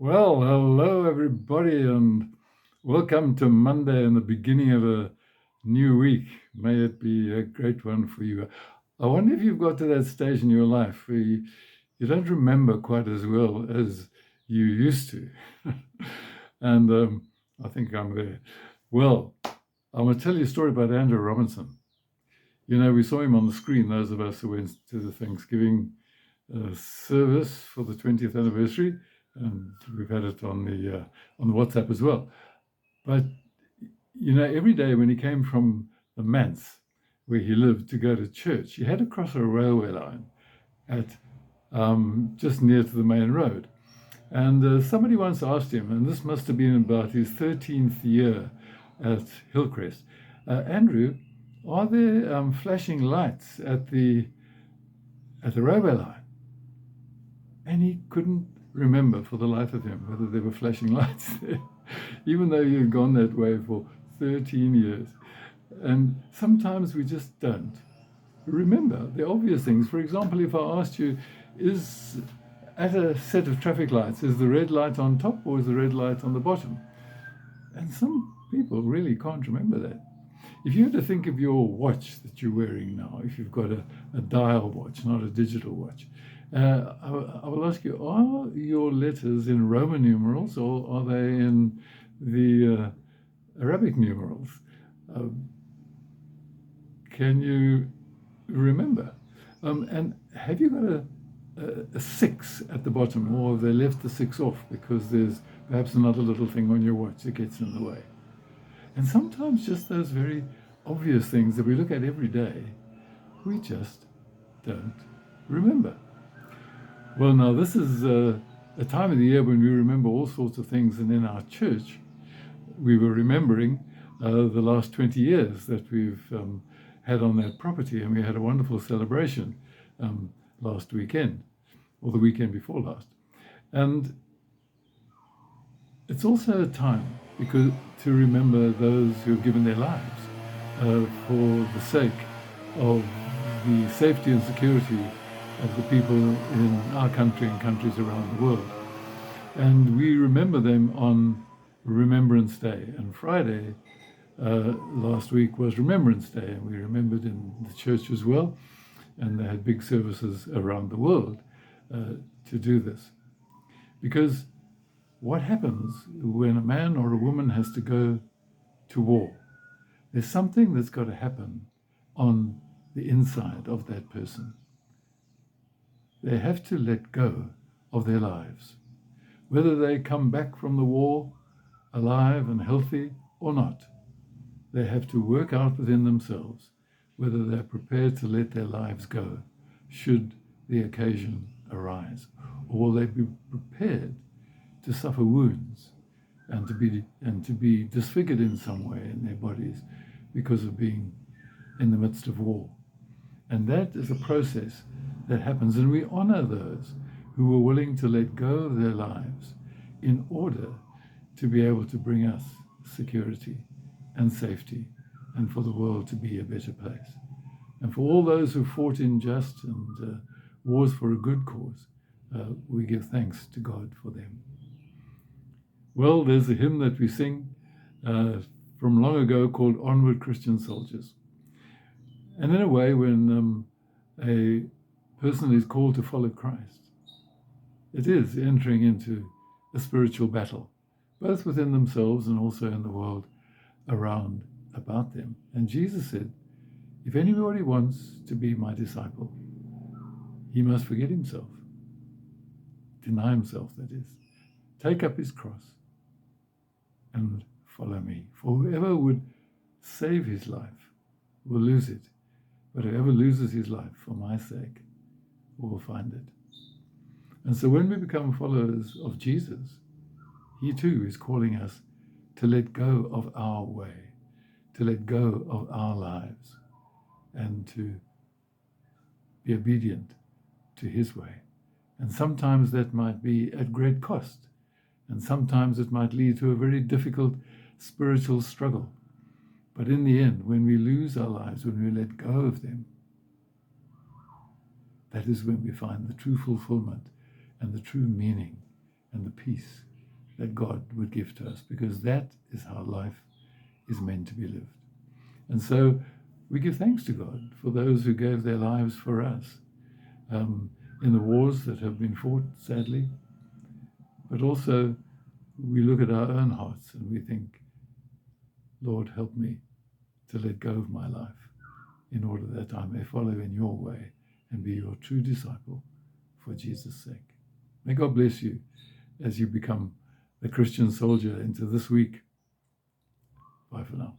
Well, hello everybody, and welcome to Monday and the beginning of a new week. May it be a great one for you. I wonder if you've got to that stage in your life where you don't remember quite as well as you used to. and I think I'm there. Well, I'm going to tell you a story about Andrew Robinson. You know, we saw him on the screen, those of us who went to the Thanksgiving service for the 20th anniversary, and we've had it on the WhatsApp as well. But you know, every day when he came from the manse where he lived to go to church, he had to cross a railway line at just near to the main road. And somebody once asked him, and this must have been about his 13th year at Hillcrest, Andrew, are there flashing lights at the railway line? And he couldn't remember for the life of him whether there were flashing lights there, even though he had gone that way for 13 years. And sometimes we just don't remember the obvious things. For example, if I asked you, is at a set of traffic lights, is the red light on top or is the red light on the bottom? And some people really can't remember that. If you had to think of your watch that you're wearing now, if you've got a dial watch, not a digital watch, I will ask you, are your letters in Roman numerals or are they in the Arabic numerals? Can you remember? And have you got a six at the bottom, or have they left the six off because there's perhaps another little thing on your watch that gets in the way? And sometimes just those very obvious things that we look at every day, we just don't remember. Well, now this is a time of the year when we remember all sorts of things, and in our church, we were remembering the last 20 years that we've had on that property, and we had a wonderful celebration last weekend, or the weekend before last. And it's also a time because to remember those who have given their lives for the sake of the safety and security of the people in our country and countries around the world. And we remember them on Remembrance Day. And Friday last week was Remembrance Day, and we remembered in the church as well. And they had big services around the world to do this. Because what happens when a man or a woman has to go to war? There's something that's got to happen on the inside of that person. They have to let go of their lives, whether they come back from the war alive and healthy or not. They have to work out within themselves whether they're prepared to let their lives go should the occasion arise, or will they be prepared to suffer wounds and to be disfigured in some way in their bodies because of being in the midst of war. And that is a process that happens, and we honor those who were willing to let go of their lives in order to be able to bring us security and safety, and for the world to be a better place. And for all those who fought in just and wars for a good cause, we give thanks to God for them. Well, there's a hymn that we sing from long ago called Onward Christian Soldiers. And in a way, when a person is called to follow Christ, it is entering into a spiritual battle, both within themselves and also in the world around about them. And Jesus said, if anybody wants to be my disciple, he must forget himself, deny himself, that is, take up his cross and follow me. For whoever would save his life will lose it, but whoever loses his life for my sake will find it. And so when we become followers of Jesus, he too is calling us to let go of our way, to let go of our lives, and to be obedient to his way. And sometimes that might be at great cost, and sometimes it might lead to a very difficult spiritual struggle. But in the end, when we lose our lives, when we let go of them, that is when we find the true fulfillment and the true meaning and the peace that God would give to us, because that is how life is meant to be lived. And so we give thanks to God for those who gave their lives for us in the wars that have been fought, sadly. But also we look at our own hearts and we think, Lord, help me to let go of my life in order that I may follow in your way and be your true disciple for Jesus' sake. May God bless you as you become the Christian soldier into this week. Bye for now.